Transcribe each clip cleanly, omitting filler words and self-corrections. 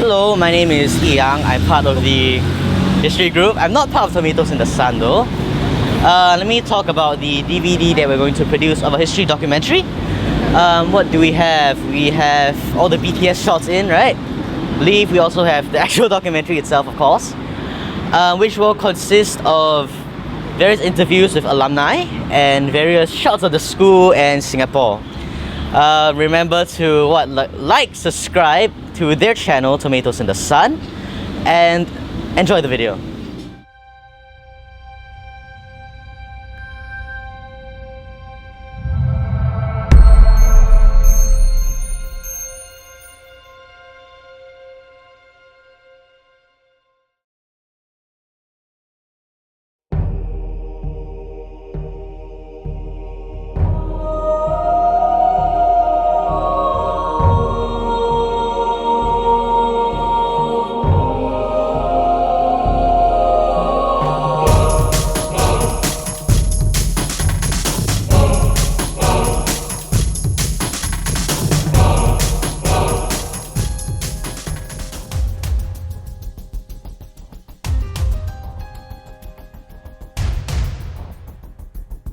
Hello, my name is Yi Yang. I'm part of the history group. I'm not part of Tomatoes in the Sun though. Let me talk about the DVD that we're going to produce of a history documentary. What do we have? We have all the BTS shots in, right? I believe we also have the actual documentary itself, of course, which will consist of various interviews with alumni and various shots of the school and Singapore. Remember to like, subscribe to their channel, Tomatoes in the Sun, and enjoy the video.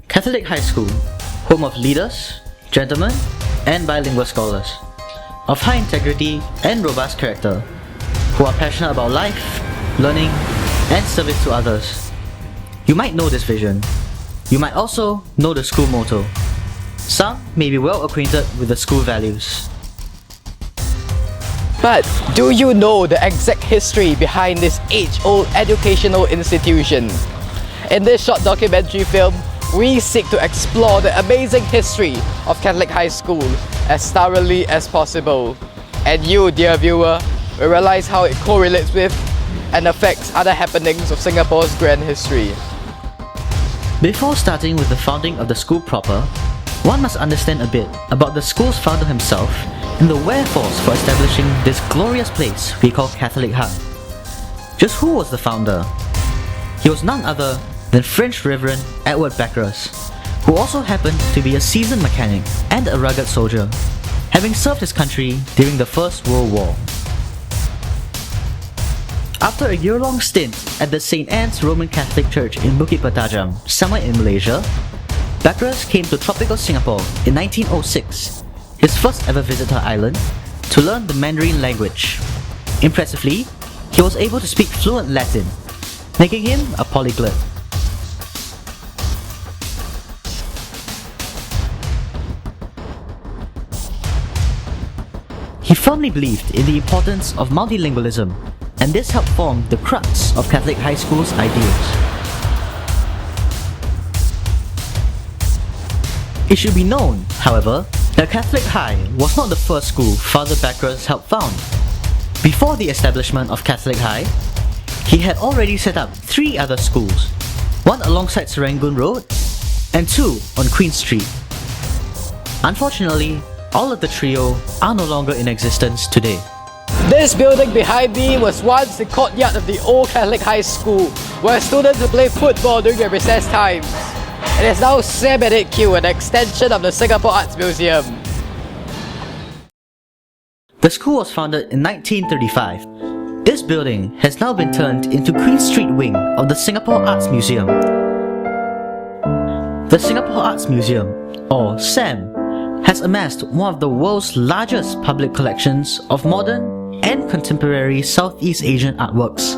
Catholic High School, home of leaders, gentlemen, and bilingual scholars, of high integrity and robust character, who are passionate about life, learning, and service to others. You might know this vision. You might also know the school motto. Some may be well acquainted with the school values. But do you know the exact history behind this age-old educational institution? In this short documentary film, we seek to explore the amazing history of Catholic High School as thoroughly as possible. And you, dear viewer, will realize how it correlates with and affects other happenings of Singapore's grand history. Before starting with the founding of the school proper, one must understand a bit about the school's founder himself and the wherefores for establishing this glorious place we call Catholic High. Just who was the founder? He was none other than French Reverend Edward Beckerus, who also happened to be a seasoned mechanic and a rugged soldier, having served his country during the First World War. After a year-long stint at the St. Anne's Roman Catholic Church in Bukit Petajam, somewhere in Malaysia, Beckerus came to tropical Singapore in 1906, his first ever visit to the island, to learn the Mandarin language. Impressively, he was able to speak fluent Latin, making him a polyglot. He firmly believed in the importance of multilingualism, and this helped form the crux of Catholic High School's ideals. It should be known, however, that Catholic High was not the first school Father Beckerus helped found. Before the establishment of Catholic High, he had already set up 3 other schools, one alongside Serangoon Road and 2 on Queen Street. Unfortunately, all of the trio are no longer in existence today. This building behind me was once the courtyard of the old Catholic High School, where students would play football during their recess times. It is now SEM@HQ, an extension of the Singapore Arts Museum. The school was founded in 1935. This building has now been turned into Queen Street wing of the Singapore Arts Museum. The Singapore Arts Museum, or SAM, has amassed one of the world's largest public collections of modern and contemporary Southeast Asian artworks,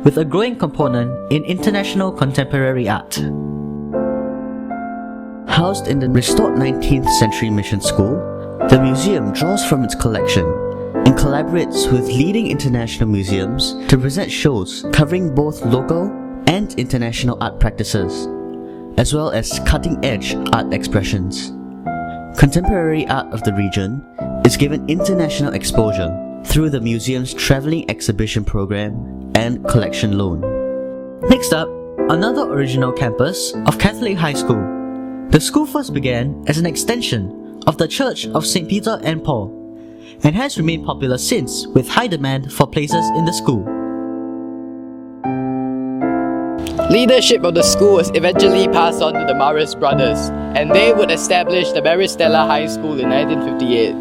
with a growing component in international contemporary art. Housed in the restored 19th century mission school, the museum draws from its collection and collaborates with leading international museums to present shows covering both local and international art practices, as well as cutting-edge art expressions. Contemporary art of the region is given international exposure through the museum's travelling exhibition program and collection loan. Next up, another original campus of Catholic High School. The school first began as an extension of the Church of St. Peter and Paul, and has remained popular since with high demand for places in the school. Leadership of the school was eventually passed on to the Maris brothers, and they would establish the Maristella High School in 1958.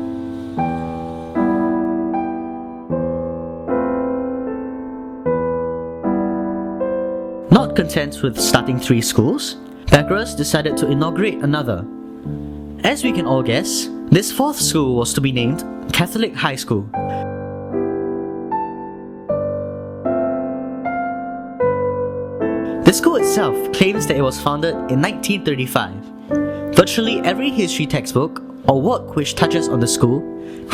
Not content with starting 3 schools, Backers decided to inaugurate another. As we can all guess, this 4th school was to be named Catholic High School. The school itself claims that it was founded in 1935. Virtually every history textbook or work which touches on the school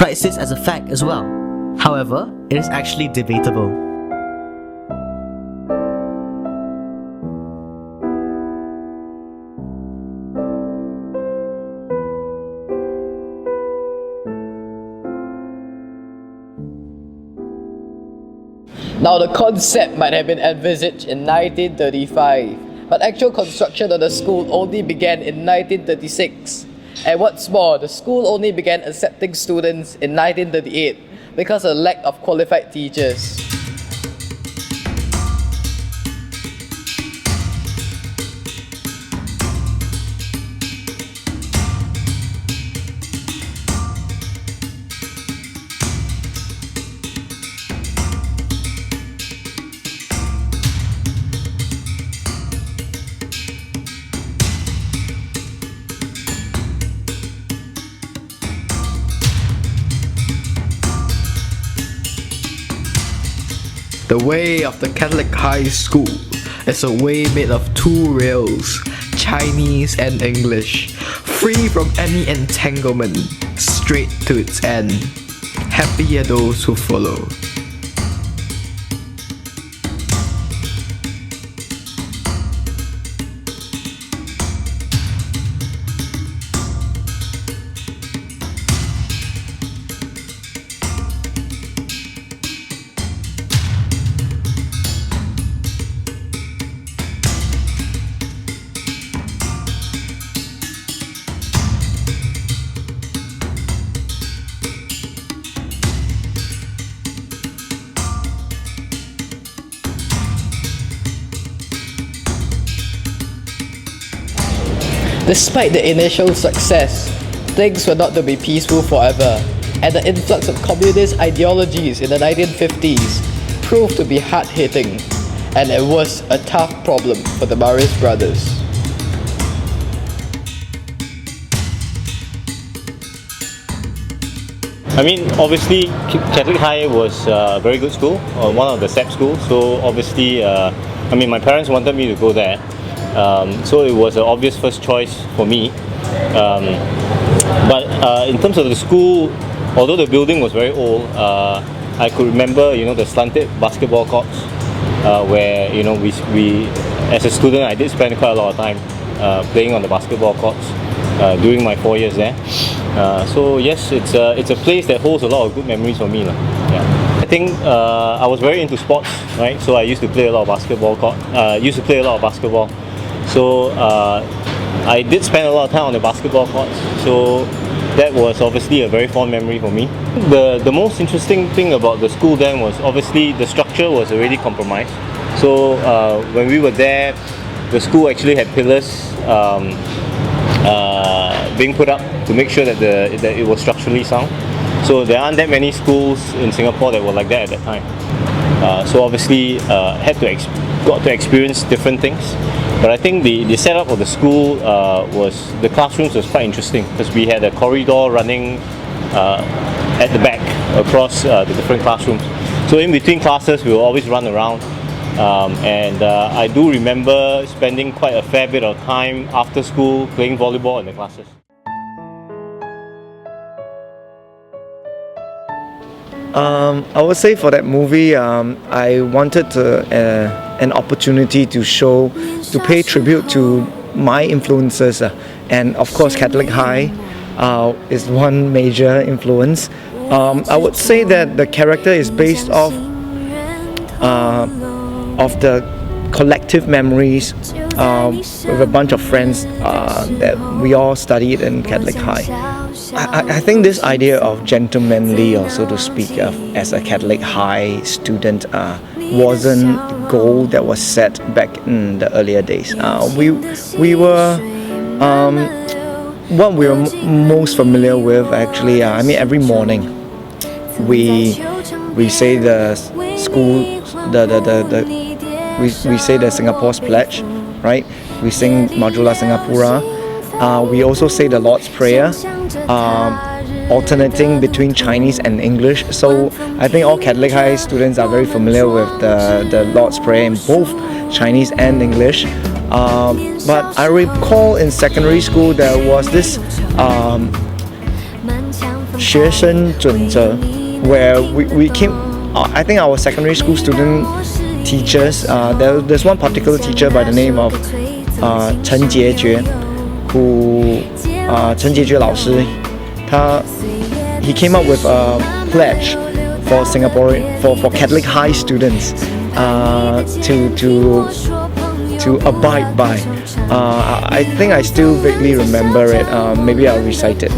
writes this as a fact as well. However, it is actually debatable. Now, the concept might have been envisaged in 1935, but actual construction of the school only began in 1936. And what's more, the school only began accepting students in 1938 because of the lack of qualified teachers. The way of the Catholic High School is a way made of 2 rails, Chinese and English, free from any entanglement, straight to its end. Happy are those who follow. Despite the initial success, things were not to be peaceful forever, and the influx of communist ideologies in the 1950s proved to be hard-hitting, and it was a tough problem for the Maris brothers. I mean, obviously, Catholic High was a very good school, one of the SEP schools. So obviously, my parents wanted me to go there. So it was an obvious first choice for me. But in terms of the school, although the building was very old, I could remember, the slanted basketball courts, where we as a student I did spend quite a lot of time playing on the basketball courts during my 4 years there. So yes, it's a place that holds a lot of good memories for me. Yeah. I think I was very into sports, right? So I used to play a lot of basketball. So I did spend a lot of time on the basketball courts. So that was obviously a very fond memory for me. The most interesting thing about the school then was obviously the structure was already compromised. So when we were there, the school actually had pillars being put up to make sure that it was structurally sound. So there aren't that many schools in Singapore that were like that at that time. So obviously got to experience different things. But I think the setup of the school the classrooms was quite interesting because we had a corridor running at the back across the different classrooms. So in between classes we will always run around. And I do remember spending quite a fair bit of time after school playing volleyball in the classes. I would say for that movie, I wanted an opportunity to pay tribute to my influences, and of course Catholic High is one major influence. I would say that the character is based off of the collective memories with a bunch of friends that we all studied in Catholic High. I think this idea of gentlemanly, or so to speak, as a Catholic High student wasn't a goal that was set back in the earlier days. We were what we were most familiar with actually. Every morning we say the school we say the Singapore's pledge, right? We sing Majula Singapura. We also say the Lord's Prayer, alternating between Chinese and English. So I think all Catholic high students are very familiar with the Lord's Prayer in both Chinese and English. But I recall in secondary school there was this 学生准则 where we came. I think our secondary school student teachers. There's one particular teacher by the name of 陈杰觉, who 陈杰觉老师, he came up with a pledge for Singaporean for Catholic high students to abide by. I think I still vaguely remember it. Maybe I'll recite it.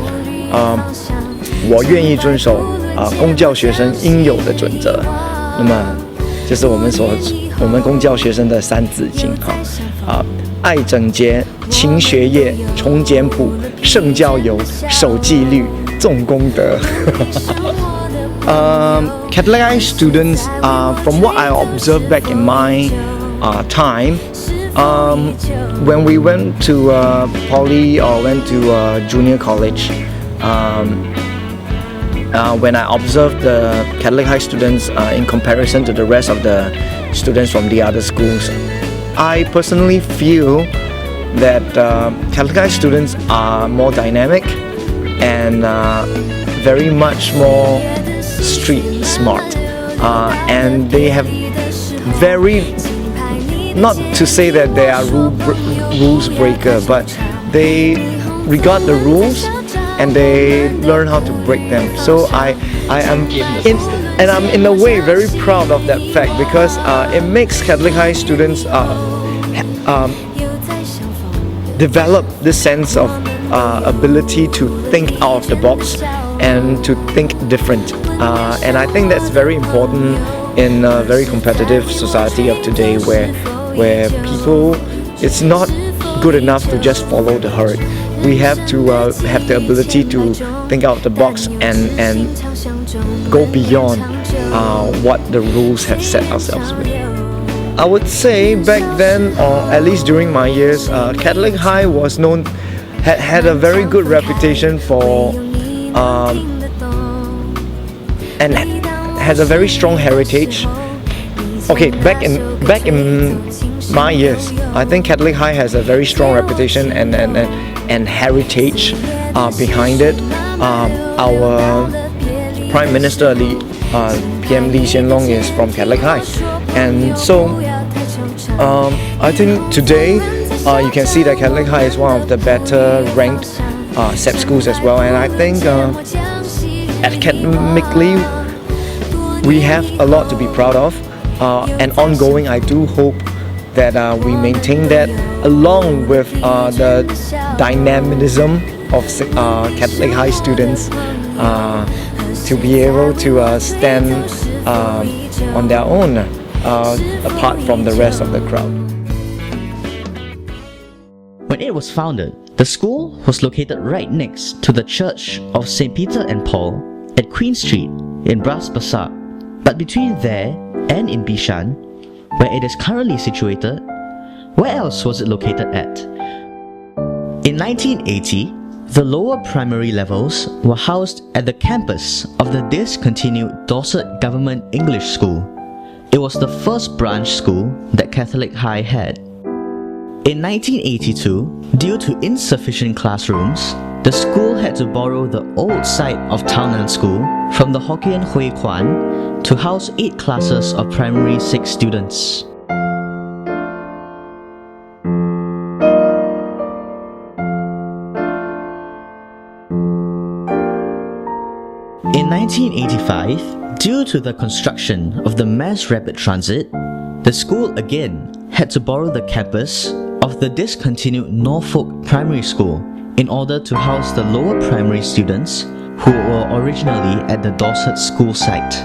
我愿意遵守公教学生应有的准则。那么，就是我们公教学生的三字经爱整洁，勤学业，崇简朴，胜交友，守纪律，重功德。Catholic students, from what I observed back in my time, when we went to poly or went to junior college, when I observed the Catholic high students in comparison to the rest of the students from the other schools, I personally feel that Catholic high students are more dynamic and very much more street smart, and they have very, not to say that they are rules breaker, but they regard the rules and they learn how to break them. So I'm in a way very proud of that fact, because it makes Catholic high students develop this sense of ability to think out of the box and to think different. And I think that's very important in a very competitive society of today, where people, it's not good enough to just follow the herd. We have to have the ability to think out of the box and go beyond what the rules have set ourselves with. I would say back then, or at least during my years, Catholic High was known, had a very good reputation for, and has a very strong heritage. Okay, back in my years, I think Catholic High has a very strong reputation and heritage behind it. Our Prime Minister PM Lee Hsien Loong is from Catholic High, and so I think today you can see that Catholic High is one of the better ranked SEP schools as well, and I think academically we have a lot to be proud of, and ongoing I do hope that we maintain that, along with the dynamism of Catholic high students, to be able to stand on their own, apart from the rest of the crowd. When it was founded, the school was located right next to the Church of St. Peter and Paul at Queen Street in Bras Basah. But between there and in Bishan, where it is currently situated, where else was it located at? In 1980, the lower primary levels were housed at the campus of the discontinued Dorset Government English School. It was the first branch school that Catholic High had. In 1982, due to insufficient classrooms, the school had to borrow the old site of Townan School from the Hokkien Hui Kwan to house 8 classes of primary 6 students. In 1985, due to the construction of the Mass Rapid Transit, the school again had to borrow the campus of the discontinued Norfolk Primary School in order to house the lower primary students who were originally at the Dorset school site.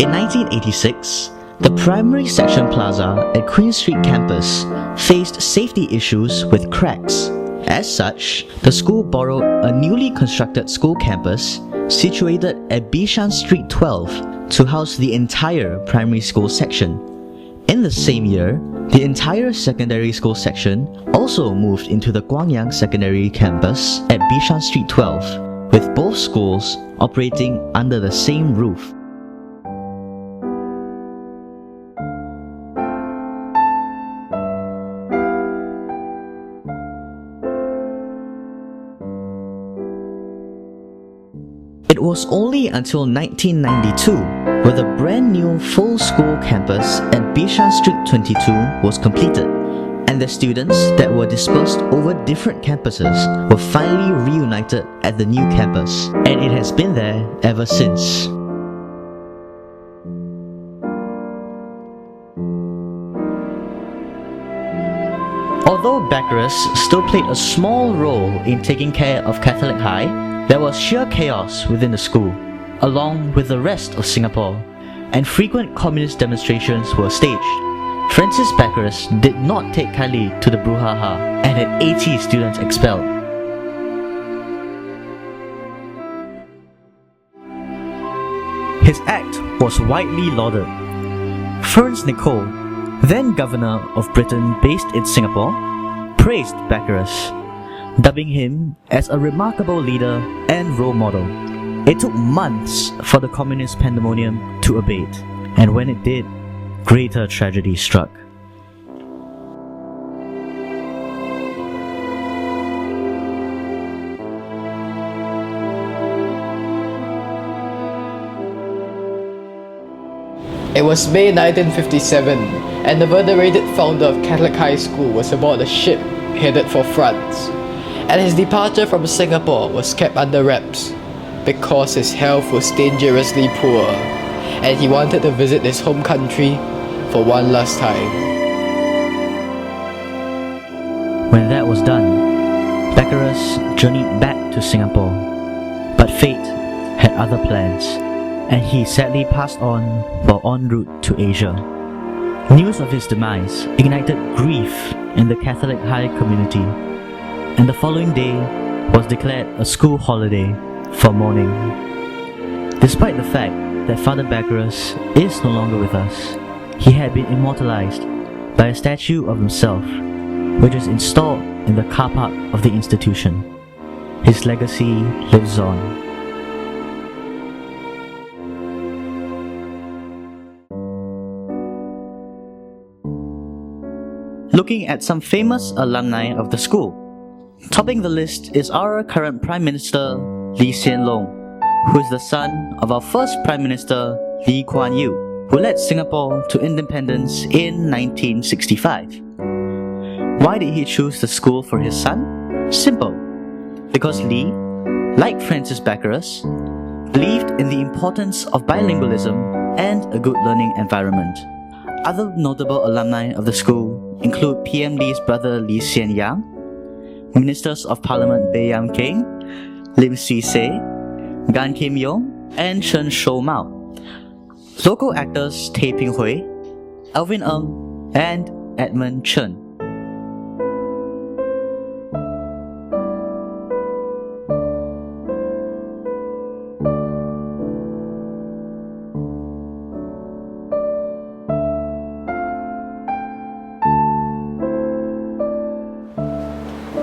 In 1986, the primary section plaza at Queen Street campus faced safety issues with cracks. As such, the school borrowed a newly constructed school campus situated at Bishan Street 12 to house the entire primary school section. In the same year, the entire secondary school section also moved into the Guangyang Secondary Campus at Bishan Street 12, with both schools operating under the same roof. It was only until 1992 where the brand new full school campus at Bishan Street 22 was completed, and the students that were dispersed over different campuses were finally reunited at the new campus, and it has been there ever since. Although Baccarat still played a small role in taking care of Catholic High, there was sheer chaos within the school, along with the rest of Singapore, and frequent communist demonstrations were staged. Francis Baccarat did not take kindly to the brouhaha and had 80 students expelled. His act was widely lauded. Franz Nicole, then Governor of Britain based in Singapore, praised Baccarat, dubbing him as a remarkable leader and role model. It took months for the communist pandemonium to abate, and when it did, greater tragedy struck. It was May 1957, and the venerated founder of Catholic High School was aboard a ship headed for France, and his departure from Singapore was kept under wraps because his health was dangerously poor, and he wanted to visit his home country for one last time. When that was done, Baccarat journeyed back to Singapore, but fate had other plans, and he sadly passed on while en route to Asia. News of his demise ignited grief in the Catholic High community, and the following day was declared a school holiday for mourning. Despite the fact that Father Baccarat is no longer with us, he had been immortalized by a statue of himself, which is installed in the car park of the institution. His legacy lives on. Looking at some famous alumni of the school. Topping the list is our current Prime Minister, Lee Hsien Loong, who is the son of our first Prime Minister, Lee Kuan Yew, who led Singapore to independence in 1965. Why did he choose the school for his son? Simple. Because Lee, like Francis Baccarat, believed in the importance of bilingualism and a good learning environment. Other notable alumni of the school include PM Lee's brother Lee Hsien Yang, Ministers of Parliament Baey Yam Keng, Lim Swee Say, Gan Kim Yong, and Chen Shou Mao. Local actors Tay Ping Hui, Alvin Ng, and Edmund Chen.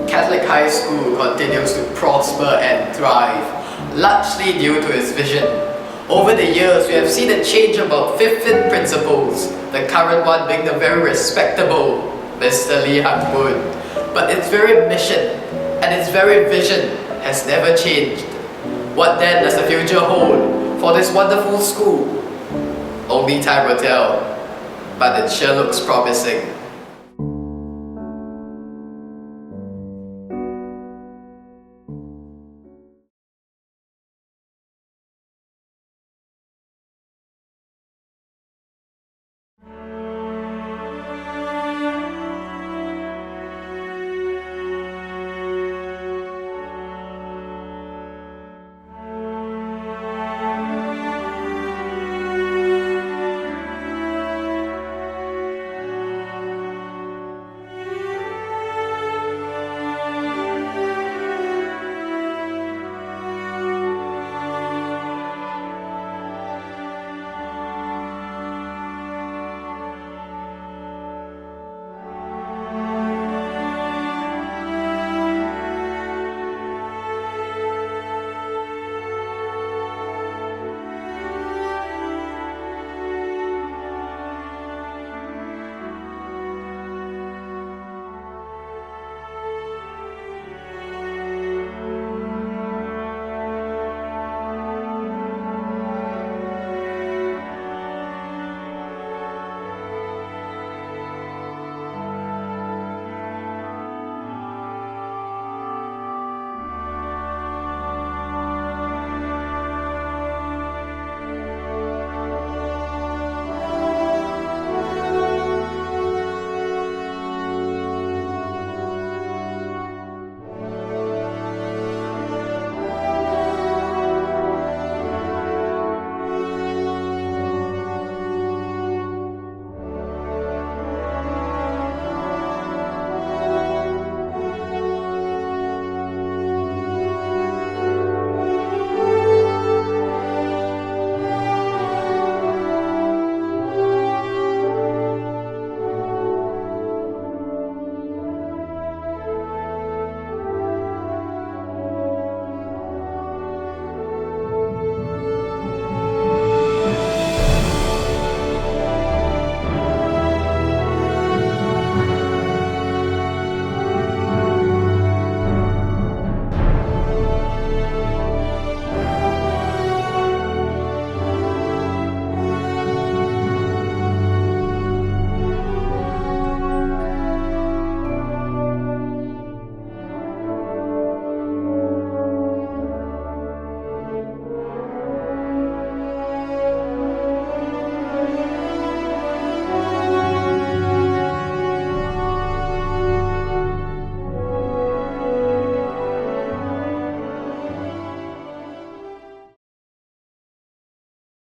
Catholic High School continues to prosper and thrive, largely due to its vision. Over the years, we have seen it change about 15 principals, the current one being the very respectable Mr. Lee Han-Boon. But its very mission and its very vision has never changed. What then does the future hold for this wonderful school? Only time will tell, but it sure looks promising.